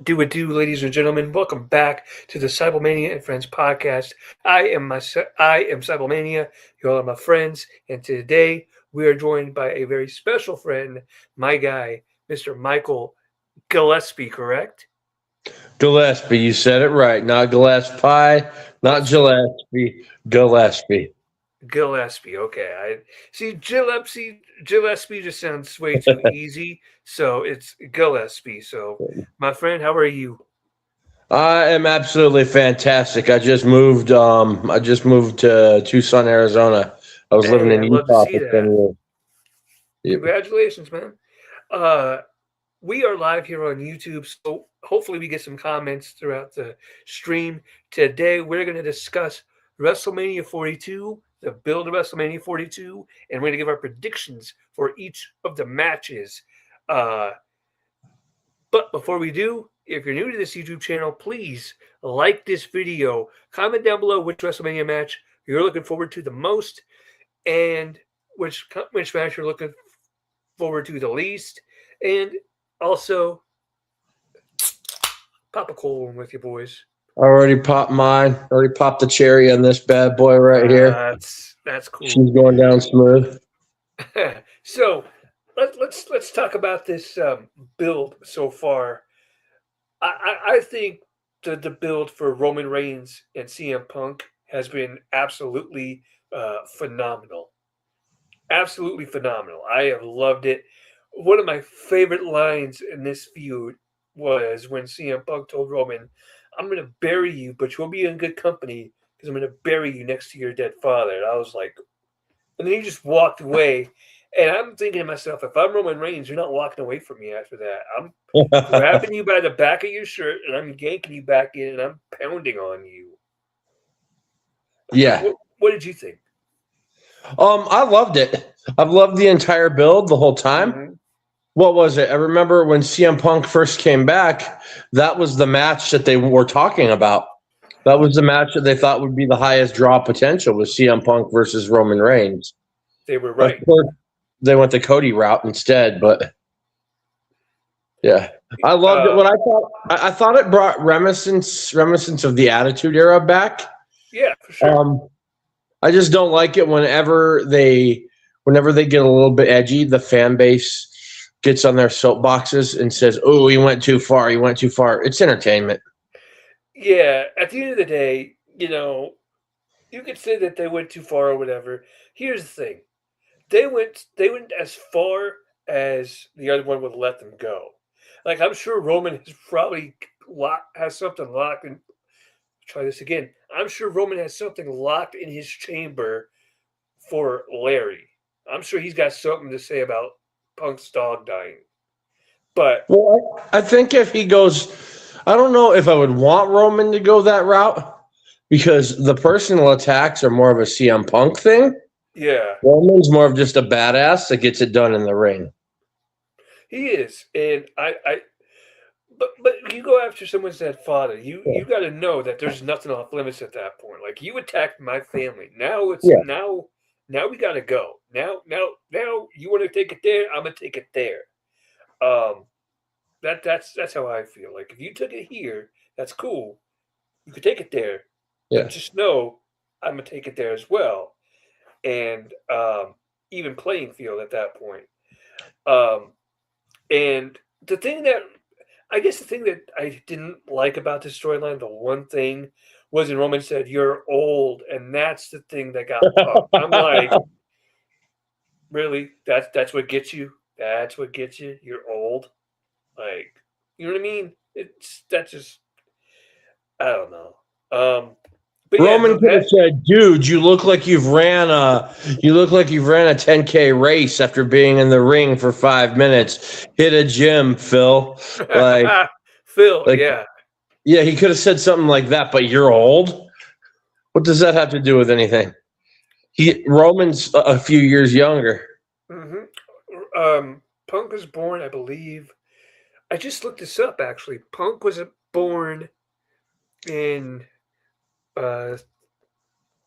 Do it do, ladies and gentlemen. Welcome back to the Seibelmania Friends podcast. I am Seibelmania. You all are my friends, and today we are joined by a very special friend, my guy, Mr. Michael Gillespie. Correct? Gillespie, you said it right. Not Gillespie, not That's true. Gillespie, Gillespie. Gillespie. Okay. I see. Gillespie just sounds way too easy, so it's Gillespie. So, my friend, how are you? I am absolutely fantastic. I just moved to Tucson, Arizona. I was living Hey, in I love to Utah see for 10 that. years. Yep. Congratulations, man. Uh, we are live here on YouTube, so hopefully we get some comments throughout the stream. Today we're going to discuss WrestleMania 42, the build of WrestleMania 42, and we're going to give our predictions for each of the matches. Uh, but before we do, if you're new to this YouTube channel, please like this video, comment down below which WrestleMania match you're looking forward to the most, and which match you're looking forward to the least, and also pop a cold one with you boys. I already popped mine. Already popped the cherry on this bad boy right here. That's She's cool. going down smooth. So let's talk about this build so far. I think the build for Roman Reigns and CM Punk has been absolutely phenomenal. Absolutely phenomenal. I have loved it. One of my favorite lines in this feud was when CM Punk told Roman, "I'm going to bury you, but you'll be in good company because I'm going to bury you next to your dead father." And I was like, and then he just walked away. And I'm thinking to myself, if I'm Roman Reigns, you're not walking away from me after that. I'm grabbing you by the back of your shirt and I'm yanking you back in and I'm pounding on you. Yeah. What did you think? I loved it. I've loved the entire build the whole time. Mm-hmm. What was it? I remember when CM Punk first came back, that was the match that they were talking about. That was the match that they thought would be the highest draw potential was CM Punk versus Roman Reigns. They were Of right. course, they went the Cody route instead, but yeah. I loved it. Uh, I thought it brought reminiscence of the Attitude Era back. yeah, for sure. Um, I just don't like it whenever they get a little bit edgy, the fan base gets on their soapboxes and says, "Oh, he went too far. He went too far." It's entertainment. Yeah, at the end of the day, you could say that they went too far or whatever. Here's the thing. They went as far as the other one would let them go. Like I'm sure Roman has probably has something locked in. Try this again. I'm sure Roman has something locked in his chamber for Larry. I'm sure he's got something to say about Punk's dog dying. But Well, I think if he goes, I don't know if I would want Roman to go that route because the personal attacks are more of a CM Punk thing. yeah, Roman's more of just a badass that gets it done in the ring. he is, and but you go after someone's dead father. You got to know that there's nothing off limits at that point. Like you attacked my family. Yeah. Now we got to go. Now you want to take it there. I'm gonna take it there. Um, that's how I feel. Like if you took it here, that's cool. You could take it there, but Yeah. just know I'm gonna take it there as well. And even playing field at that point. Um, and the thing that I guess the thing that I didn't like about this storyline, the one thing, was when Roman said, "You're old," and that's the thing that got pumped. I'm like, really? That's what gets you? That's what gets you? You're old? Like, you know what I mean? That's just I don't know. But yeah, Roman could have said, "Dude, you look like you've ran a 10K race after being in the ring for 5 minutes. Hit a gym, Phil." Like, Phil, like, yeah. yeah, he could have said something like that. But you're old. What does that have to do with anything? Roman's a few years younger. hmm Punk was born, I believe. I just looked this up actually. Punk was born in uh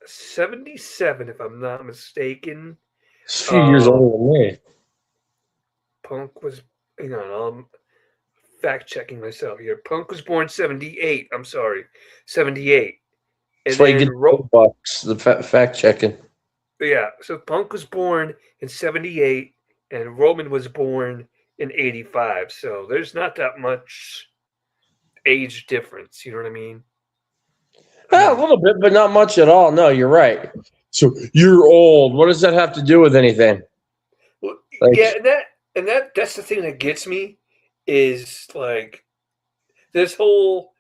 77, if I'm not mistaken. He's a few years Um older than me. Punk was hang on, fact checking myself here. Punk was born 78. I'm sorry, 78. And That's why you then get the bucks, the fact checking. yeah, so Punk was born in 78 and Roman was born in 85. So there's not that much age difference, you know what I mean? I A mean, little bit, but not much at all. No, you're right. So you're old. What does that have to do with anything? well, yeah, Like, that's the thing that gets me is like this whole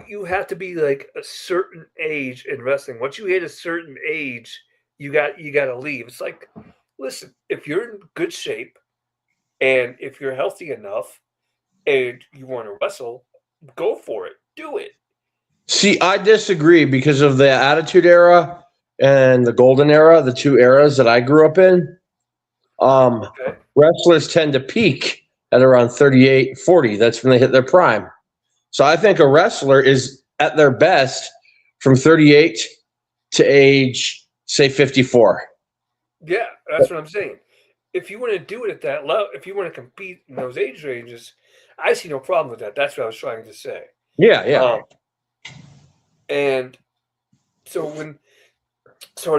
you have to be like a certain age in wrestling. Once you hit a certain age, you got to leave. It's like, listen, if you're in good shape and if you're healthy enough and you want to wrestle, go for it. Do it. see, I disagree because of the Attitude Era and the Golden Era, the two eras that I grew up in. Okay. Wrestlers tend to peak at around 38, 40. That's when they hit their prime. So I think a wrestler is at their best from 38 to age, say, 54. Yeah, that's what I'm saying. If you want to do it at that level, if you want to compete in those age ranges, I see no problem with that. That's what I was trying to say. Yeah, yeah. Um, and so when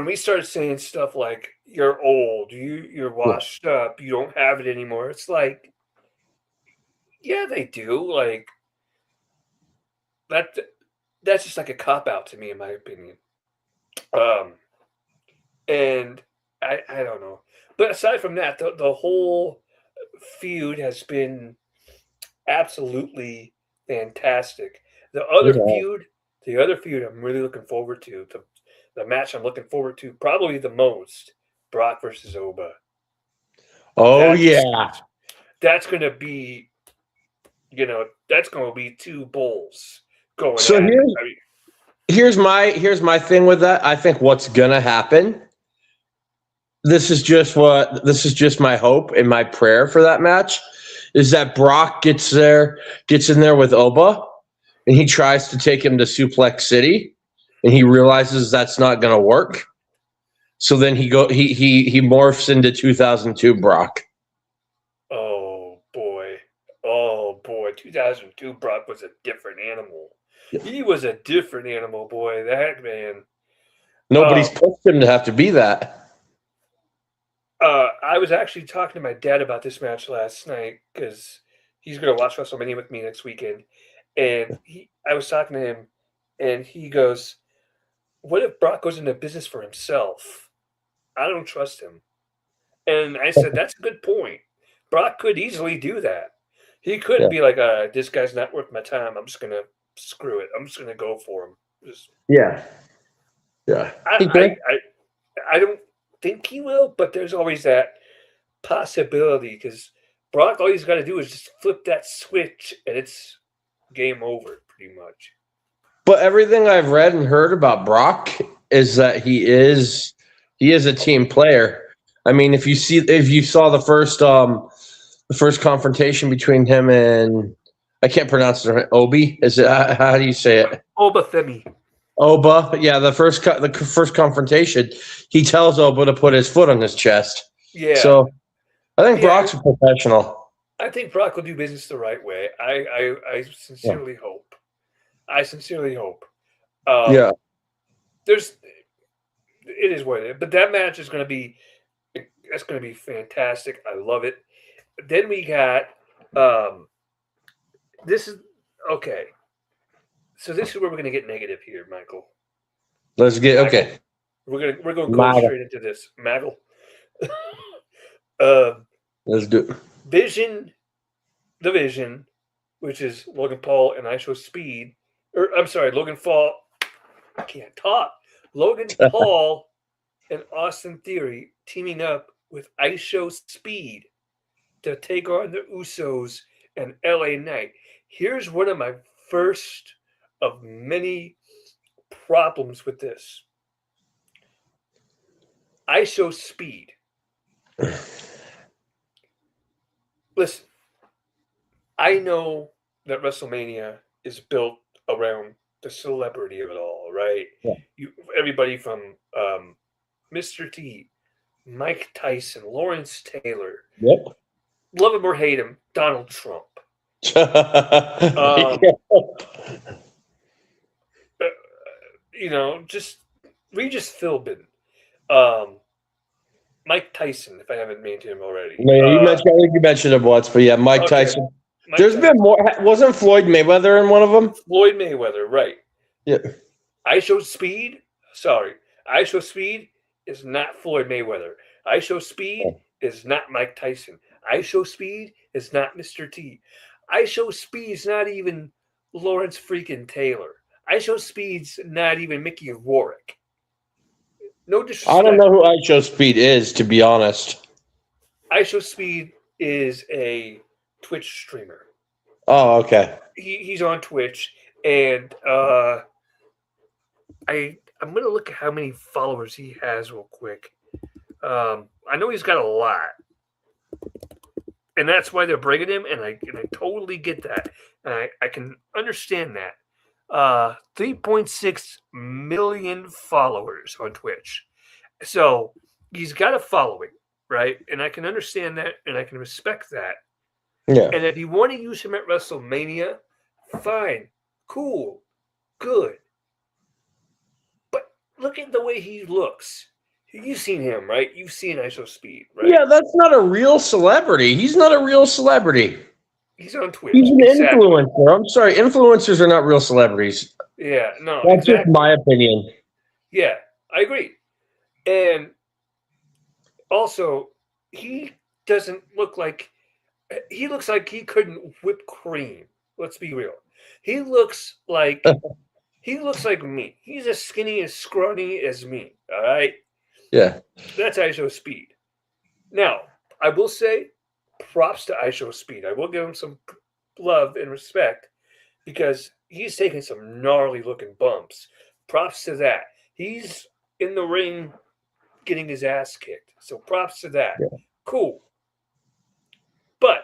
we started saying stuff like "you're old," you're Yeah. washed up, you don't have it anymore, it's like, yeah, they do. Like that. That's just like a cop out to me, in my opinion. Um, and I don't know. But aside from that, the whole feud has been absolutely fantastic. The other Yeah. feud, the other feud, I'm really looking forward to. The match I'm looking forward to probably the most, Brock versus Oba. Oh, That's yeah. that's gonna be, that's gonna be two bulls going So at it. I mean, here's my thing with that. I think what's gonna happen. This is just my hope and my prayer for that match is that Brock gets in there with Oba, and he tries to take him to Suplex City, and he realizes that's not gonna work. So then he morphs into 2002 Brock. oh boy, 2002 Brock was a different animal. He was a different animal, boy. That man. Nobody's Um, pushed him to have to be that. I was actually talking to my dad about this match last night because he's going to watch WrestleMania with me next weekend, and I was talking to him, and he goes, "What if Brock goes into business for himself? I don't trust him." And I said, "That's a good point. Brock could easily do that. He could Yeah, be like, this guy's not worth my time. I'm just gonna screw it. I'm just gonna go for him." Just, yeah, yeah. I, He I, could. I, I don't think he will, but there's always that possibility because Brock, all he's got to do is just flip that switch and it's game over, pretty much. But everything I've read and heard about Brock is that he is a team player. I mean, if you saw the first confrontation between him and I can't pronounce it. Obi, is it? How do you say it? Obafemi. Oba. Yeah, the first confrontation, he tells Oba to put his foot on his chest. Yeah, So I think yeah. Brock's a professional. I think Brock will do business the right way. I Yeah. sincerely hope. I sincerely hope. Um, Yeah. there's it is what it is, but that match is going to be that's going to be fantastic. I love it. Then we got um, this is okay. So this is where we're going to get negative here, Michael. Let's get Michael, okay. we're gonna go Maga. straight into this, Maggle. um, Let's do it. Vision, the Vision, which is Logan Paul and I Show Speed, or I'm sorry, Logan Paul. I can't talk. Logan Paul and Austin Theory teaming up with Ice Show Speed to take on the Usos and LA Knight. Here's one of my first of many problems with this. I Show Speed. Listen, I know that WrestleMania is built around the celebrity of it all, right? Yeah. Everybody from Mr. T, Mike Tyson, Lawrence Taylor, Yep. love him or hate him, Donald Trump. Um, just Regis Philbin, um, Mike Tyson, if I haven't mentioned him already. No, I think you mentioned it once, but yeah, Mike Okay, Tyson. Mike There's been Tyson, more. Wasn't Floyd Mayweather in one of them? Floyd Mayweather, right? Yeah. I Show Speed. Sorry, I Show Speed is not Floyd Mayweather. I Show Speed is not Mike Tyson. I Show Speed is not Mr. T. I Show Speed's not even Lawrence freaking Taylor. I Show Speed's not even Mickey Rourke. No I don't disrespect. know who I Show Speed is, to be honest. I Show Speed is a Twitch streamer. Oh, okay. He's on Twitch, and I'm gonna look at how many followers he has real quick. I know he's got a lot, and that's why they're bringing him, and I totally get that, and I can understand that. 3.6 million followers on Twitch, so he's got a following, right? And I can understand that, and I can respect that. Yeah. And if you want to use him at WrestleMania, fine, cool, good. But look at the way he looks. You've seen him, right? You've seen ISO Speed, right? Yeah, that's not a real celebrity. He's not a real celebrity. He's on Twitch. He's an exactly. influencer. I'm sorry, influencers are not real celebrities. Yeah, no, That's exactly. just my opinion. Yeah, I agree. And also, he doesn't look like he looks like he couldn't whip cream. Let's be real. He looks like me. He's as skinny as scrawny as me. All right. Yeah. That's ISO Speed. Now, I will say props to ISO Speed. I will give him some love and respect because he's taking some gnarly looking bumps. Props to that. He's in the ring getting his ass kicked. So props to that. Yeah. Cool. But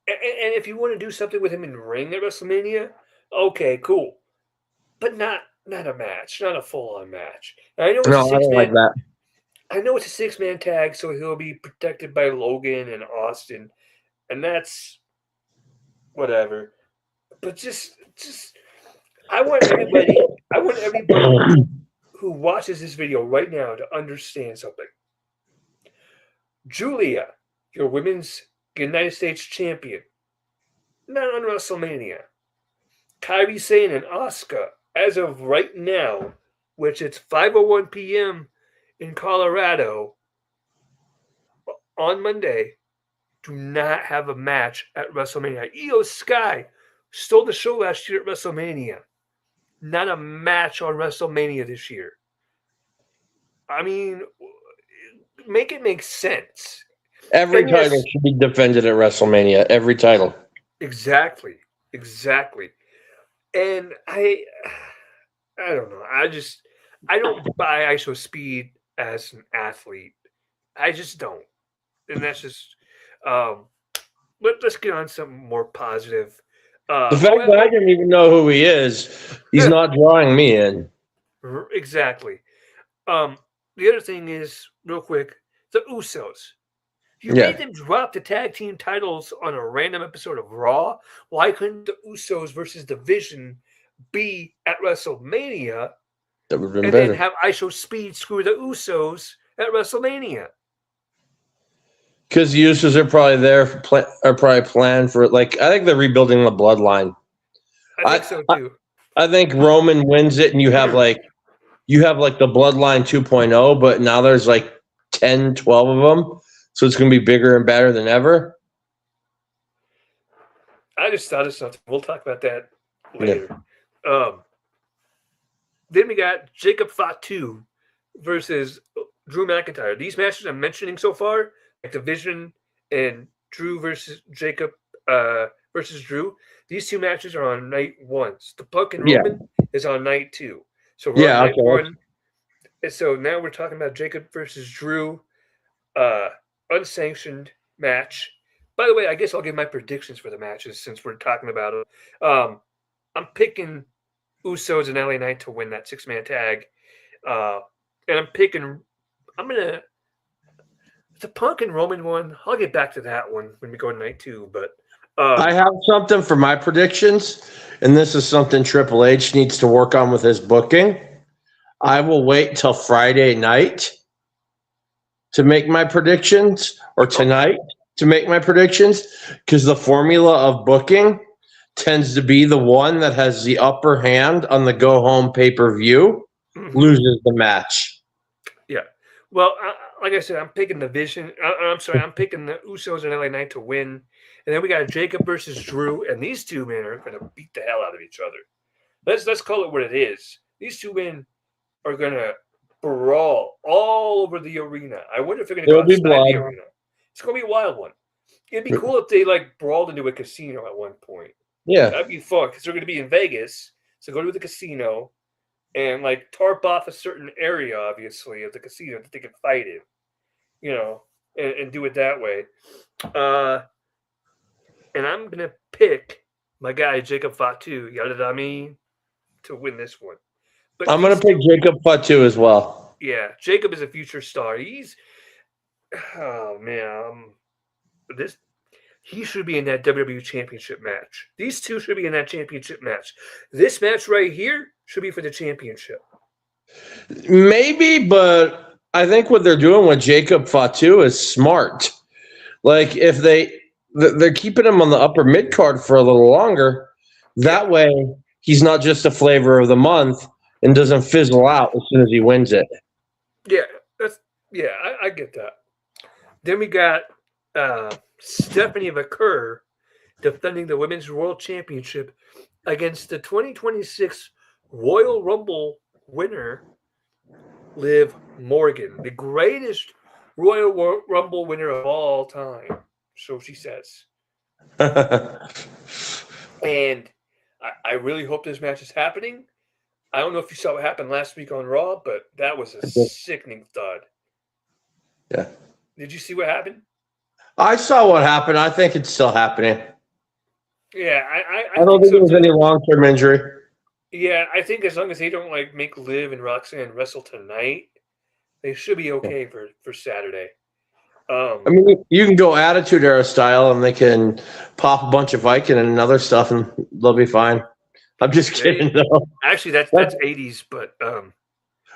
and if you want to do something with him in the ring at WrestleMania, okay, cool. But not a match, not a full on match. And I know it's No, I don't like that. I know it's a 6-man tag, so he'll be protected by Logan and Austin, and that's whatever. But just I want everybody who watches this video right now to understand something. Julia, your women's United States champion, not on WrestleMania. Kairi Sane and Asuka, as of right now, which it's 5:01 p.m. in Colorado on Monday, do not have a match at WrestleMania. Io Sky stole the show last year at WrestleMania. Not a match on WrestleMania this year. I mean, make it make sense. Every title should be defended at WrestleMania. Every title. Exactly. And I don't know. I don't buy ISO Speed as an athlete. I just don't. And that's just let's get on something more positive. The fact that I didn't even know who he is, he's not drawing me in. Exactly. The other thing is, real quick, the Usos. You made them drop the tag team titles on a random episode of Raw. Why couldn't the Usos versus Division be at WrestleMania? That would have been and better. Then have ISO Speed screw the Usos at WrestleMania. Because the Usos are probably are probably planned for it. Like, I think they're rebuilding the bloodline. I think so too. I think Roman wins it, and you have like the bloodline 2.0, but now there's like 10, 12 of them. So it's going to be bigger and better than ever. I just thought of something. We'll talk about that later. Yeah. Then we got Jacob Fatu versus Drew McIntyre. These matches I'm mentioning so far, like Division and Drew versus Jacob versus Drew, these two matches are on night 1. The Punk and Roman is on night 2. So we're on night 1. And so now we're talking about Jacob versus Drew, unsanctioned match. By the way, I guess I'll give my predictions for the matches since we're talking about it. I'm picking Usos and LA Knight to win that 6-man tag. And I'm going to, the Punk and Roman one, I'll get back to that one when we go to night 2. But I Um, have something for my predictions, and this is something Triple H needs to work on with his booking. I will wait till Friday night to make my predictions, or okay. tonight to make my predictions, because the formula of booking tends to be the one that has the upper hand on the go home pay per view Hmm. loses the match. Yeah. Well, like I said, I'm picking the Vision. I'm sorry, I'm picking the Usos and LA Knight to win, and then we got Jacob versus Drew, and these two men are going to beat the hell out of each other. Let's call it what it is. These two men are going to brawl all over the arena. I wonder if they're going to There go will be outside blood. the arena. It's going to be a wild one. It'd be cool if they like brawled into a casino at one point. Yeah. That'd be fun because they're going to be in Vegas. So go to the casino and like tarp off a certain area, obviously, of the casino that they can fight in, and do it that way. Uh, and I'm going to pick my guy, Jacob Fatu, Yadadami, to win this one. But I'm going these to pick two, Jacob Fatu as well. yeah, Jacob is a future star. Oh man, this he should be in that WWE Championship match. These two should be in that championship match. This match right here should be for the championship. Maybe, but I think what they're doing with Jacob Fatu is smart. Like if they're keeping him on the upper mid card for a little longer, Yeah, that way he's not just a flavor of the month and doesn't fizzle out as soon as he wins it. yeah, that's yeah, I get that. Then we got Stephanie McCurr defending the Women's World Championship against the 2026 Royal Rumble winner, Liv Morgan, the greatest Royal Rumble winner of all time. So she says. And I really hope this match is happening. I don't know if you saw what happened last week on Raw, but that was a sickening thud. Yeah. Did you see what happened? I saw what happened. I think it's still happening. Yeah, I don't think think so it was too. any long-term injury. Yeah, I think as long as they don't like make Liv and Roxanne wrestle tonight, they should be okay for Saturday. I mean, you can go Attitude Era style, and they can pop a bunch of Viking and other stuff, and they'll be fine. I'm just kidding, though. Actually, that's 80s, but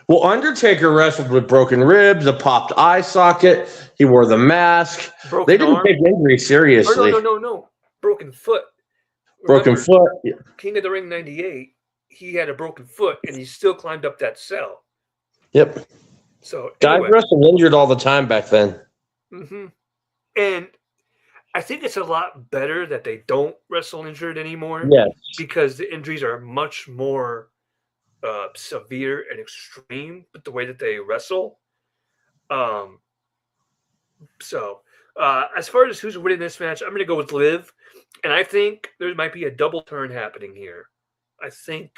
Well, Undertaker wrestled with broken ribs, a popped eye socket. He wore the mask. broken They didn't arm. take injury Or seriously. no, broken foot. Broken Remember, foot. King of the Ring '98, he had a broken foot, and he still climbed up that cell. Yep. So Guys anyway, wrestled injured all the time back then. and I think it's a lot better that they don't wrestle injured anymore Yes. because the injuries are much more severe and extreme with the way that they wrestle. So as far as who's winning this match, I'm going to go with Liv, and I think there might be a double turn happening here. I think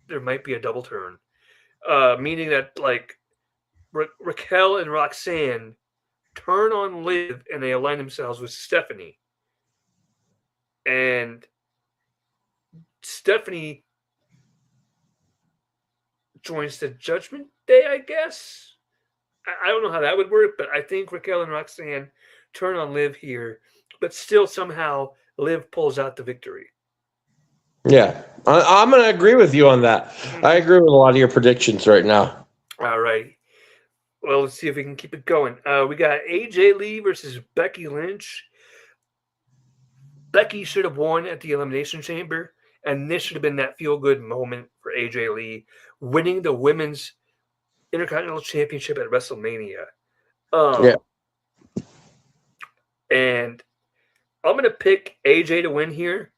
there might be a double turn, meaning that like Raquel and Roxanne turn on Liv and they align themselves with Stephanie. And Stephanie joins the Judgment Day, I guess. I don't know how that would work, but I think Raquel and Roxanne turn on Liv here, but still somehow Liv pulls out the victory. Yeah. I'm going to agree with you on that. I agree with a lot of your predictions right now. All right. Well, let's see if we can keep it going. We got AJ Lee versus Becky Lynch. Becky should have won at the Elimination Chamber, and this should have been that feel-good moment for AJ Lee, winning the Women's Intercontinental Championship at WrestleMania. Yeah. And I'm going to pick AJ to win here.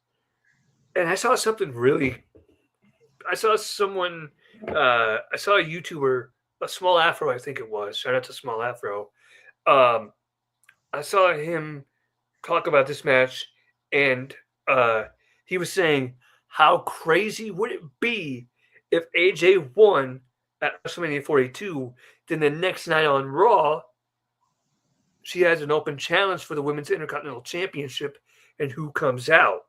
And I saw something really... I saw a YouTuber, a Small Afro, I think it was. Shout out to Small Afro. I saw him talk about this match, and he was saying, how crazy would it be if AJ won at WrestleMania 42, then the next night on Raw, she has an open challenge for the Women's Intercontinental Championship, and who comes out?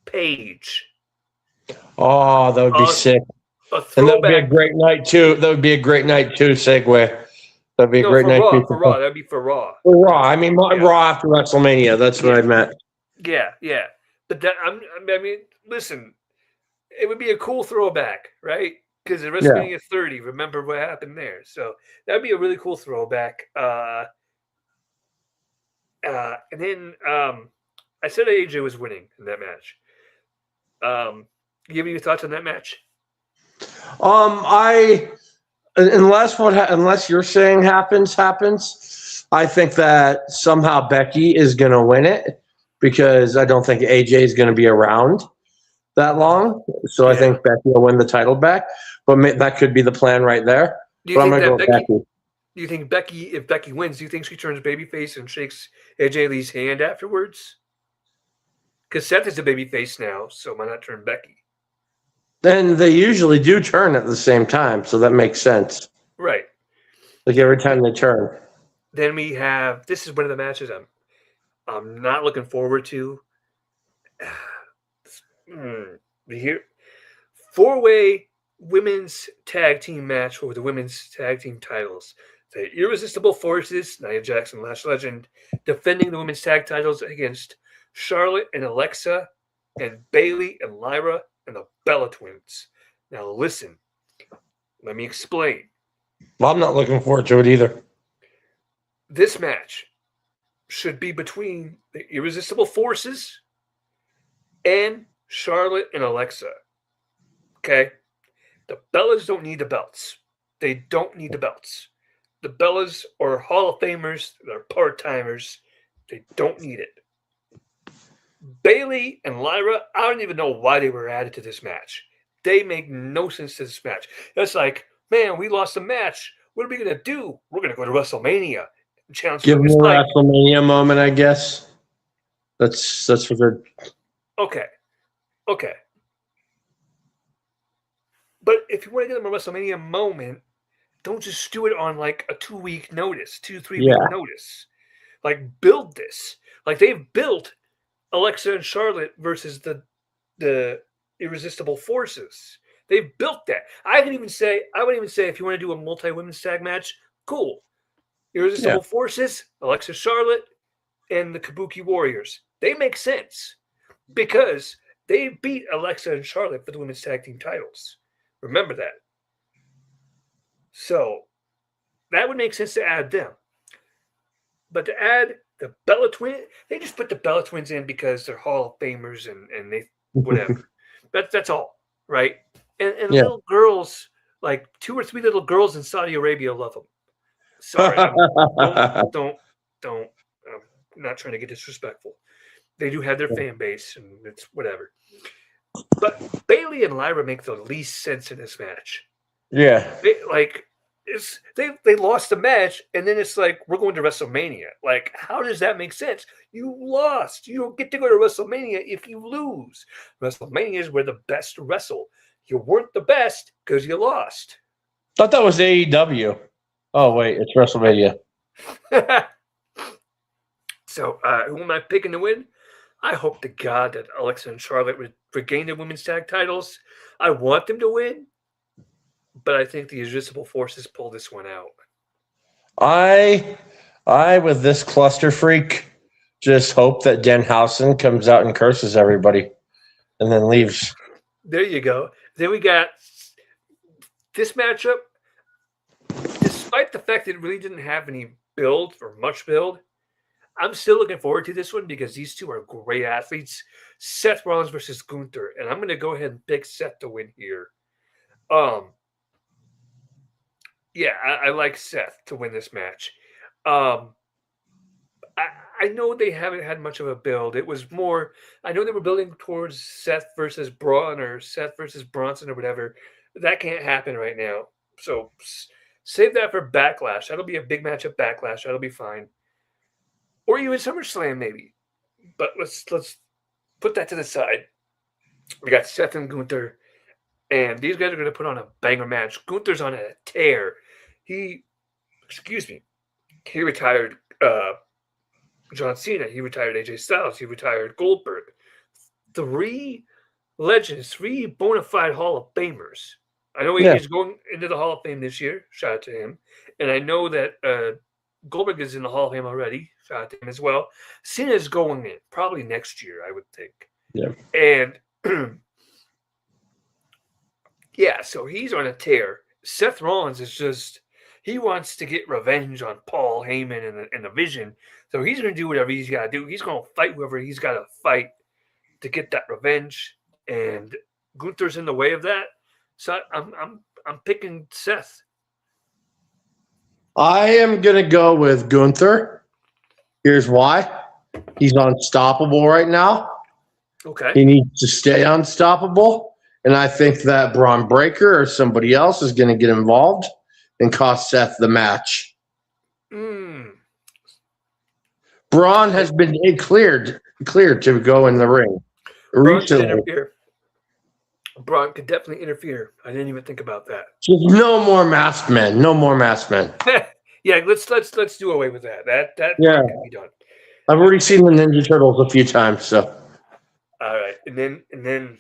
Paige. Oh, that would be sick. And that would be a great night, too. That would be a great night, too, segue. That'd be a great night, Raw, too. for Raw. That'd be for Raw. For Raw. I mean, Raw after WrestleMania. That's what I meant. Yeah, yeah. But I mean, listen, it would be a cool throwback, right? Because at Yeah. WrestleMania 30, remember what happened there. So that'd be a really cool throwback. And then I said AJ was winning in that match. Um, you have any thoughts on that match? I unless you're saying happens, I think that somehow Becky is going to win it because I don't think AJ is going to be around that long. So I Yeah. think Becky will win the title back, but that could be the plan right there. Do you But I'm think going to go that with Becky? Becky. Do you think Becky, if Becky wins, do you think she turns babyface and shakes AJ Lee's hand afterwards? Because Seth is a babyface now, so why not turn Becky? And they usually do turn at the same time, so that makes sense. Right. Like every time they turn. Then we have this is one of the matches I'm not looking forward to. Here, four-way women's tag team match for the women's tag team titles. The Irresistible Forces, Nia Jackson, Lash Legend, defending the women's tag titles against Charlotte and Alexa, and Bailey and Lyra and the Bella Twins. Now listen, let me explain. Well, I'm not looking forward to it either. This match should be between the Irresistible Forces and Charlotte and Alexa. Okay? The Bellas don't need the belts. They don't need the belts. The Bellas are Hall of Famers. They're part timers. They don't need it. Bailey and Lyra, I don't even know why they were added to this match. They make no sense to this match. It's like, man, we lost a match. What are we going to do? We're going to go to WrestleMania and challenge Give for. them It's a like, WrestleMania moment, I guess. That's what they're. okay, okay. But if you want to get them a WrestleMania moment, don't just do it on like a 2 week notice, 2, 3 week Yeah. notice. Like build this. Like they've built Alexa and Charlotte versus the Irresistible Forces. They've built that. I would even say if you want to do a multi women's tag match, cool. Yeah. Irresistible Forces, Alexa Charlotte, and the Kabuki Warriors. They make sense because they beat Alexa and Charlotte for the women's tag team titles. Remember that. So that would make sense to add them. But to add the Bella Twins, they just put the Bella Twins in because they're Hall of Famers and they whatever. That's all, right? And Yeah. little girls, like 2 or 3 little girls in Saudi Arabia, love them. Sorry, don't don't. I'm not trying to get disrespectful. They do have their fan base, and it's whatever. But Bailey and Lyra make the least sense in this match. Yeah. They lost the match, and then it's like we're going to WrestleMania. Like, how does that make sense? You lost. You don't get to go to WrestleMania if you lose. WrestleMania is where the best wrestle. You weren't the best because you lost. Thought that was AEW. Oh wait, it's WrestleMania. So, who am I picking to win? I hope to God that Alexa and Charlotte would regain their women's tag titles. I want them to win, but I think the Irresistible Forces pull this one out. I with this cluster freak just hope that Denhausen comes out and curses everybody and then leaves. There you go. Then we got this matchup. Despite the fact that it really didn't have any build or much build, I'm still looking forward to this one because these two are great athletes. Seth Rollins versus Gunther, and I'm going to go ahead and pick Seth to win here. Yeah, I like Seth to win this match. Um, I know they haven't had much of a build. It was more, I know they were building towards Seth versus Braun or Seth versus Bronson or whatever. That can't happen right now. So save that for Backlash. That'll be a big match at Backlash. That'll be fine. Or even SummerSlam, maybe. But let's put that to the side. We got Seth and Gunther, and these guys are going to put on a banger match. Gunther's on a tear. He retired John Cena. He retired AJ Styles. He retired Goldberg. 3 legends, 3 bona fide Hall of Famers. I know Yeah. AJ's going into the Hall of Fame this year. Shout out to him. And I know that Goldberg is in the Hall of Fame already. Shout out to him as well. Cena's going in probably next year, I would think. Yeah. And yeah, so he's on a tear. Seth Rollins is just he wants to get revenge on Paul Heyman and the Vision. So he's going to do whatever he's got to do. He's going to fight whoever he's got to fight to get that revenge. And Gunther's in the way of that. So I'm picking Seth. I am going to go with Gunther. Here's why. He's unstoppable right now. Okay. He needs to stay unstoppable. And I think that Braun Breaker or somebody else is going to get involved and cost Seth the match. Braun has been cleared to go in the ring. Braun could definitely interfere. I didn't even think about that. Just no more masked men. No more masked men. Yeah, let's do away with that. That yeah. can be done. I've already seen the Ninja Turtles a few times, so. All right, and then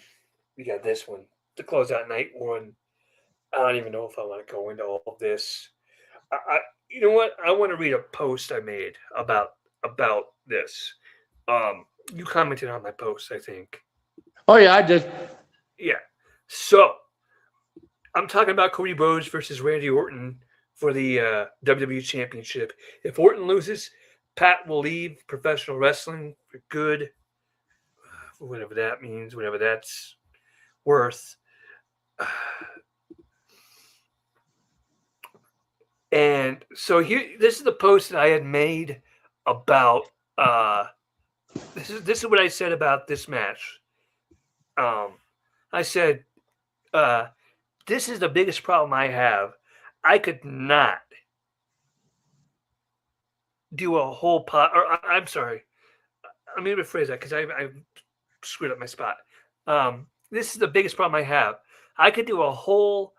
we got this one to close out night one. I don't even know if I want to go into all of this. You know what? I want to read a post I made about this. You commented on my post, I think. Oh yeah, I did. Yeah. So I'm talking about Cody Rhodes versus Randy Orton for the WWE Championship. If Orton loses, Pat will leave professional wrestling for good. Whatever that means, whatever that's worth. And so this is the post that I had made about this is what I said about this match. I said this is the biggest problem I have. I could not do a whole I'm sorry. Let me rephrase that because I screwed up my spot. This is the biggest problem I have. I could do a whole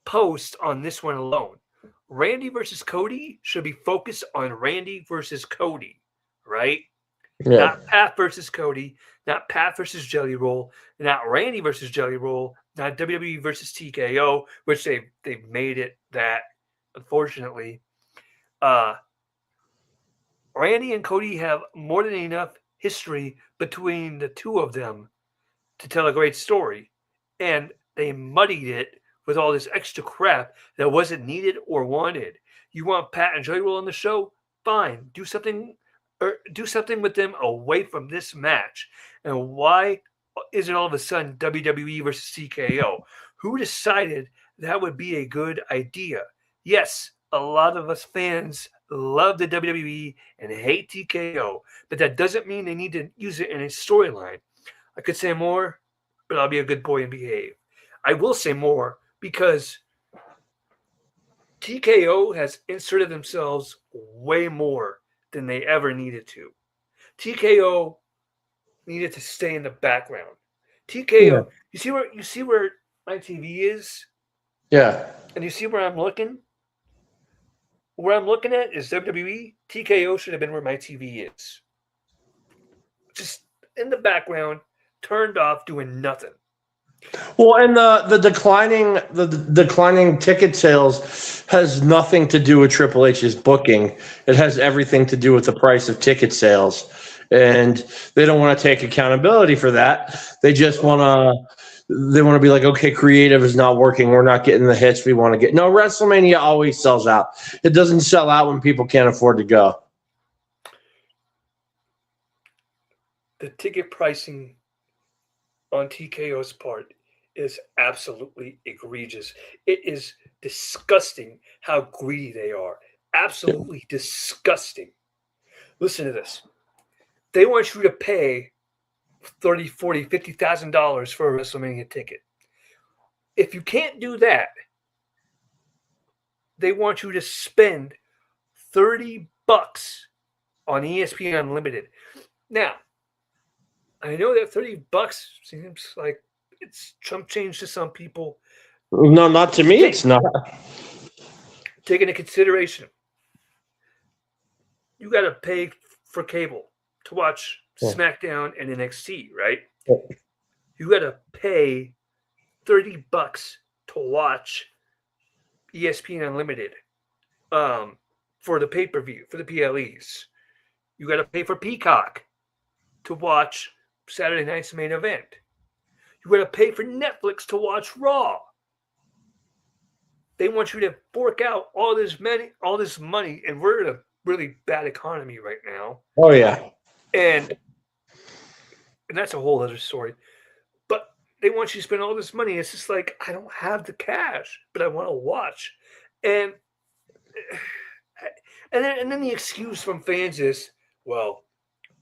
post on this one alone. Randy versus Cody should be focused on Randy versus Cody, right? Yeah. Not Pat versus Cody, not Pat versus Jelly Roll, not Randy versus Jelly Roll, not WWE versus TKO, which they've made it that, unfortunately. Randy and Cody have more than enough history between the two of them to tell a great story. And they muddied it with all this extra crap that wasn't needed or wanted. You want Pat and Jelly Roll on the show? Fine. Do something with them away from this match. And why is it all of a sudden WWE versus TKO? Who decided that would be a good idea? Yes, a lot of us fans love the WWE and hate TKO, but that doesn't mean they need to use it in a storyline. I could say more, but I'll be a good boy and behave. I will say more because TKO has inserted themselves way more than they ever needed to. TKO needed to stay in the background. TKO, yeah. You see where my TV is? Yeah. And you see where I'm looking? Where I'm looking at is WWE. TKO should have been where my TV is. Just in the background, turned off, doing nothing. Well, and the declining ticket sales has nothing to do with Triple H's booking. It has everything to do with the price of ticket sales, and they don't want to take accountability for that. They just want to be like, okay, creative is not working. We're not getting the hits we want to get. No, WrestleMania always sells out. It doesn't sell out when people can't afford to go. The ticket pricing on TKO's part is absolutely egregious. It is disgusting how greedy they are. Absolutely disgusting. Listen to this. They want you to pay $30,000, $40,000, $50,000 for a WrestleMania ticket. If you can't do that, they want you to spend $30 on ESPN Unlimited. Now, I know that $30 seems like it's chump change to some people. No, not to me. It's not. Take into consideration, you got to pay for cable to watch SmackDown and NXT, right? Yeah. You got to pay $30 to watch ESPN Unlimited. for the pay-per-view, for the PLEs. You got to pay for Peacock to watch Saturday night's main event. You got to pay for Netflix to watch Raw. They want you to fork out all this money, and we're in a really bad economy right now. Oh yeah. And that's a whole other story. But they want you to spend all this money. It's just like, I don't have the cash, but I want to watch. And then the excuse from fans is, well,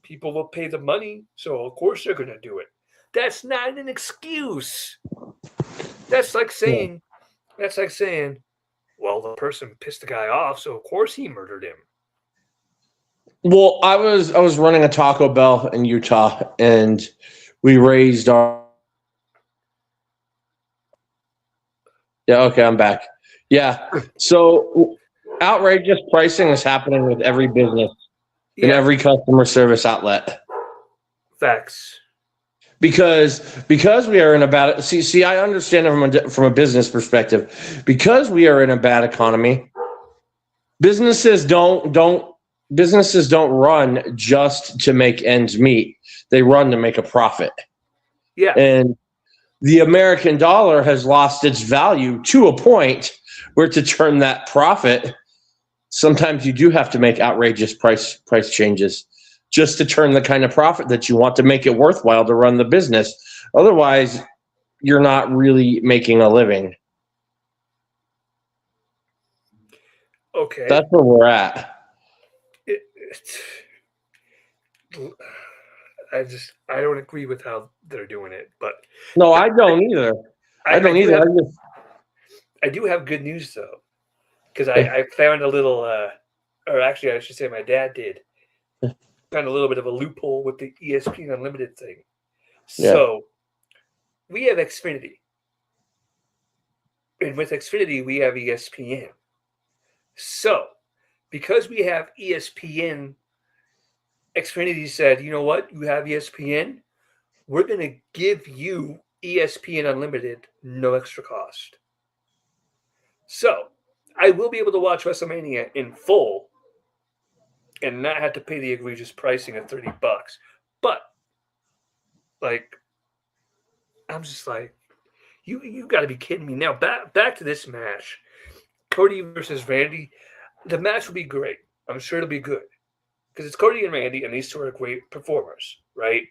people will pay the money, so of course they're going to do it. That's not an excuse. That's like saying, well, the person pissed the guy off, so of course he murdered him. Well, I was running a Taco Bell in Utah, and we raised our. Yeah, okay, I'm back. Yeah, so outrageous pricing is happening with every business and every customer service outlet. Facts. Because we are in a bad. See, I understand it from a business perspective. Because we are in a bad economy, businesses don't run just to make ends meet. They run to make a profit. Yeah. And the American dollar has lost its value to a point where to turn that profit, sometimes you do have to make outrageous price changes just to turn the kind of profit that you want to make it worthwhile to run the business. Otherwise, you're not really making a living. Okay. That's where we're at. I don't agree with how they're doing it, but no, I don't either. I don't either. I do have good news though, because I found a little, or actually, I should say, my dad did found a little bit of a loophole with the ESPN Unlimited thing. Yeah. So we have Xfinity, and with Xfinity we have ESPN. So because we have ESPN, Xfinity said, you know what? You have ESPN. We're going to give you ESPN Unlimited, no extra cost. So I will be able to watch WrestleMania in full and not have to pay the egregious pricing of $30. But, like, I'm just like, you got to be kidding me. Now, back to this match. Cody versus Randy. The match will be great. I'm sure it'll be good. Because it's Cody and Randy, and these two are great performers, right?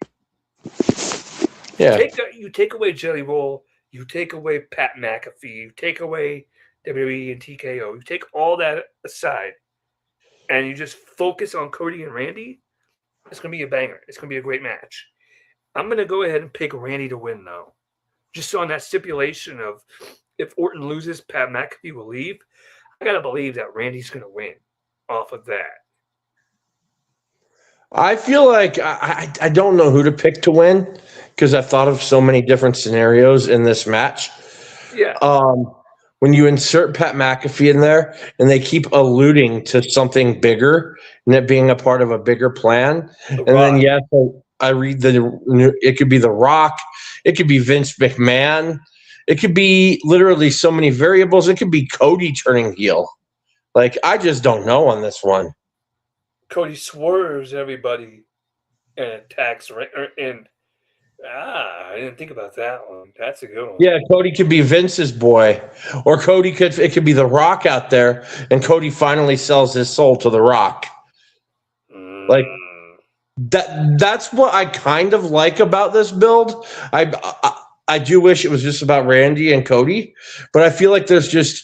Yeah. You take away Jelly Roll, you take away Pat McAfee, you take away WWE and TKO, you take all that aside, and you just focus on Cody and Randy, it's going to be a banger. It's going to be a great match. I'm going to go ahead and pick Randy to win, though. Just on that stipulation of if Orton loses, Pat McAfee will leave. I got to believe that Randy's going to win off of that. I feel like I don't know who to pick to win because I've thought of so many different scenarios in this match. Yeah. When you insert Pat McAfee in there and they keep alluding to something bigger and it being a part of a bigger plan. Then, yes, I read it could be The Rock. It could be Vince McMahon. It could be literally so many variables. It could be Cody turning heel. Like, I just don't know on this one. Cody swerves everybody and attacks, and I didn't think about that one. That's a good one. Yeah, Cody could be Vince's boy, or it could be The Rock out there, and Cody finally sells his soul to The Rock. Like that's what I kind of like about this build. I do wish it was just about Randy and Cody, but I feel like there's just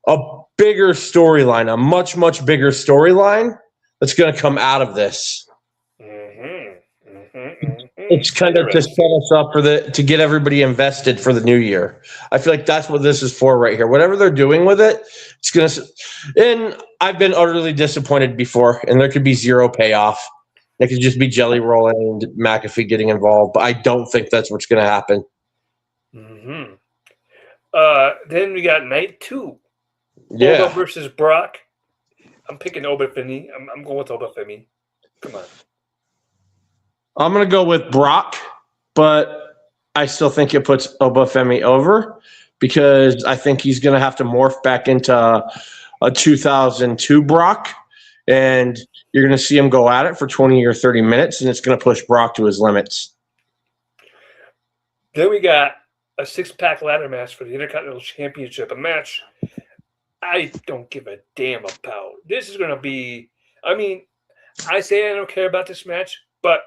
a bigger storyline, a much, much bigger storyline that's going to come out of this. It's kind of to set us up to get everybody invested for the new year. I feel like that's what this is for right here. Whatever they're doing with it, it's going to. And I've been utterly disappointed before, and there could be zero payoff. It could just be Jelly Roll and McAfee getting involved, but I don't think that's what's going to happen. Then we got night 2. Yeah. Oba versus Brock. I'm picking Oba Femi. I'm going with Oba Femi. Come on. I'm going to go with Brock, but I still think it puts Oba Femi over because I think he's going to have to morph back into a 2002 Brock and you're going to see him go at it for 20 or 30 minutes, and it's going to push Brock to his limits. Then we got a six-pack ladder match for the Intercontinental Championship, a match I don't give a damn about. This is going to be, I mean, I say I don't care about this match, but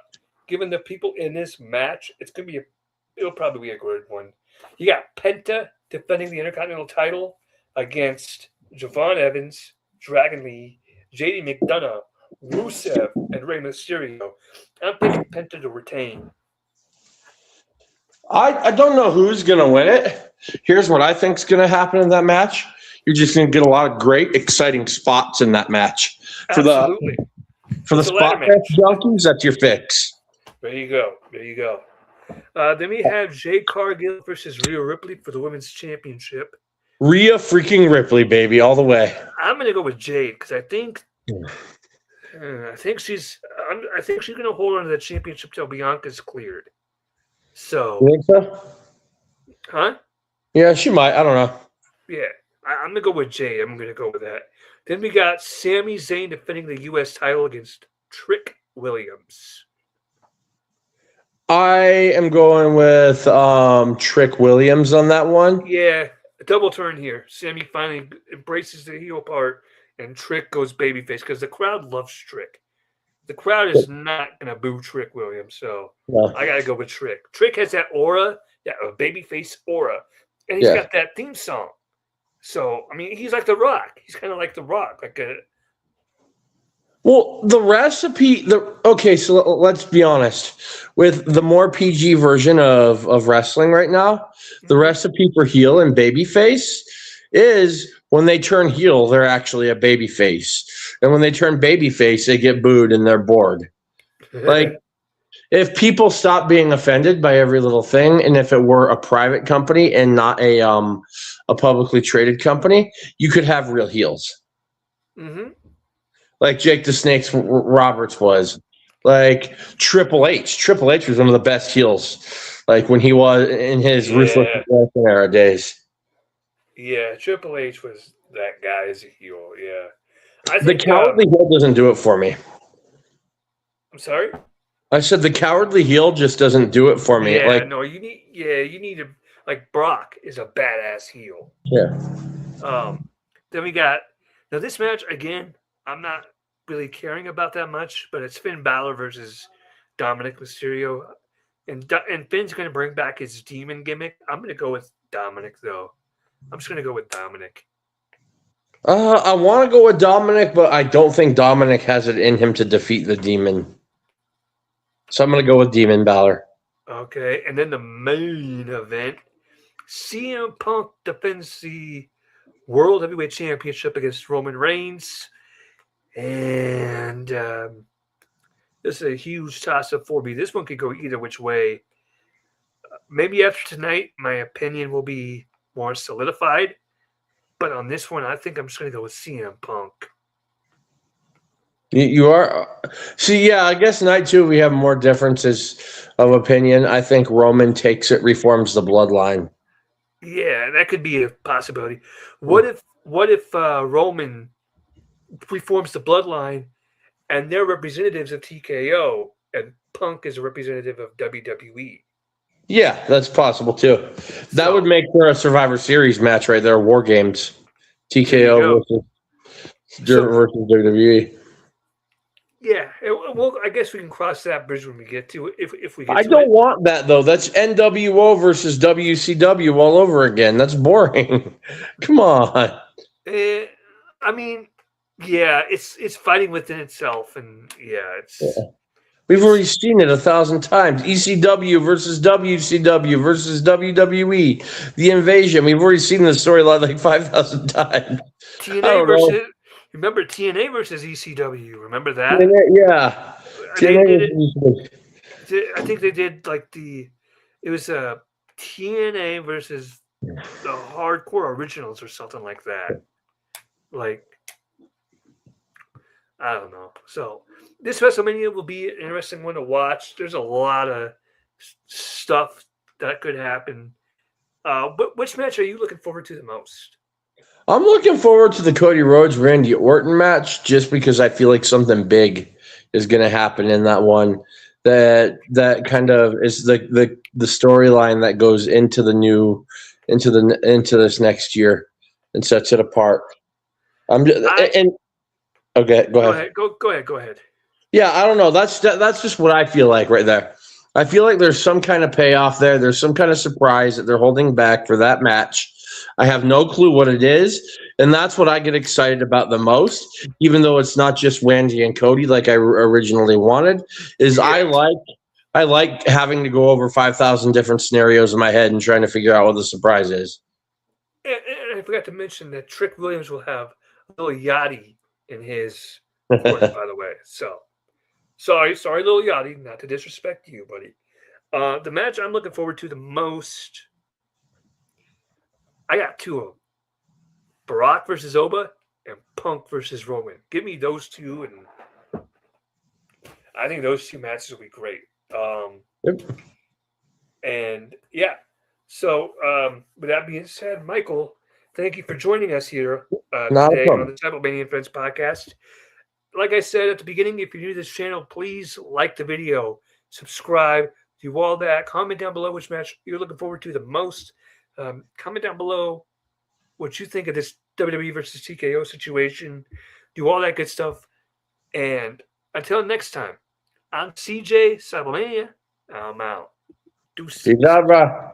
given the people in this match, it'll probably be a good one. You got Penta defending the Intercontinental title against Javon Evans, Dragon Lee, JD McDonough, Rusev, and Rey Mysterio. I'm picking Penta to retain. I don't know who's going to win it. Here's what I think is going to happen in that match. You're just going to get a lot of great, exciting spots in that match. Absolutely. For the spot match junkies, that's your fix. There you go. Then we have Jade Cargill versus Rhea Ripley for the Women's Championship. Rhea freaking Ripley, baby, all the way. I'm going to go with Jade because I think she's going to hold on to the championship till Bianca's cleared. So, you think so? Huh? Yeah, she might. I don't know. Yeah, I'm going to go with Jade. I'm going to go with that. Then we got Sami Zayn defending the U.S. title against Trick Williams. I am going with Trick Williams on that one. Yeah, a double turn here. Sami finally embraces the heel part, and Trick goes babyface because the crowd loves Trick. The crowd is not going to boo Trick Williams, so I got to go with Trick. Trick has that aura, that babyface aura, and he's got that theme song. So, I mean, he's like The Rock. He's kind of like The Rock. Well, the recipe, okay, so let's be honest. With the more PG version of wrestling right now, the recipe for heel and babyface is when they turn heel, they're actually a babyface. And when they turn babyface, they get booed and they're bored. Like, if people stop being offended by every little thing, and if it were a private company and not a publicly traded company, you could have real heels. Mm-hmm. Like Jake the Snake Roberts was. Like Triple H. Triple H was one of the best heels, like when he was in his Ruthless Aggression era days. Yeah, Triple H was that guy as a heel. Yeah, the cowardly heel doesn't do it for me. I'm sorry. I said the cowardly heel just doesn't do it for me. Yeah, no, you need to, like, Brock is a badass heel. Yeah. Then we got this match again. I'm not really caring about that much, but it's Finn Balor versus Dominic Mysterio, and Finn's going to bring back his demon gimmick. I'm going to go with Dominic though. I'm just going to go with Dominic. I want to go with Dominic, but I don't think Dominic has it in him to defeat the demon. So I'm going to go with Demon Balor. Okay, and then the main event, CM Punk defends the World Heavyweight Championship against Roman Reigns. And this is a huge toss-up for me. This one could go either which way. Maybe after tonight, my opinion will be more solidified. But on this one, I think I'm just going to go with CM Punk. You are? See, yeah, I guess night two we have more differences of opinion. I think Roman takes it, reforms the bloodline. Yeah, that could be a possibility. What if Roman reforms the bloodline and they're representatives of TKO and Punk is a representative of WWE? Yeah, that's possible too. That would make for a Survivor Series match right there. War Games, TKO versus WWE. Yeah, well, I guess we can cross that bridge when we get to it. If we get, I don't want that though. That's NWO versus WCW all over again. That's boring. Come on. I mean, yeah, it's fighting within itself, and it's. Yeah. We've already seen it 1,000 times. ECW versus WCW versus WWE. The Invasion. We've already seen the storyline like 5,000 times. TNA versus. Remember TNA versus ECW? Remember that? Yeah. I think they did like it was a TNA versus the Hardcore Originals or something like that. Like, I don't know. So this WrestleMania will be an interesting one to watch. There's a lot of stuff that could happen. But which match are you looking forward to the most? I'm looking forward to the Cody Rhodes Randy Orton match just because I feel like something big is going to happen in that one. That kind of is the storyline that goes into the new into this next year and sets it apart. I'm just, I and okay, go Go ahead. ahead. Go ahead. Yeah, I don't know. That's just what I feel like right there. I feel like there's some kind of payoff there. There's some kind of surprise that they're holding back for that match. I have no clue what it is, and that's what I get excited about the most. Even though it's not just Randy and Cody like I originally wanted, is Yeah. I like having to go over 5,000 different scenarios in my head and trying to figure out what the surprise is. And I forgot to mention that Trick Williams will have a little Yachty in his corner, by the way. So sorry, little Yachty, not to disrespect you, buddy. The match I'm looking forward to the most, I got two of them: Barack versus Oba and Punk versus Roman. Give me those two, and I think those two matches will be great. Yep. And yeah, so with that being said, Michael, thank you for joining us here Not a today on problem. the Seibelmania Friends podcast. Like I said at the beginning, if you're new to this channel, please like the video, subscribe, do all that. Comment down below which match you're looking forward to the most. Comment down below what you think of this WWE versus TKO situation. Do all that good stuff. And until next time, I'm CJ Seibelmania. I'm out. Deuces. Peace out, bro.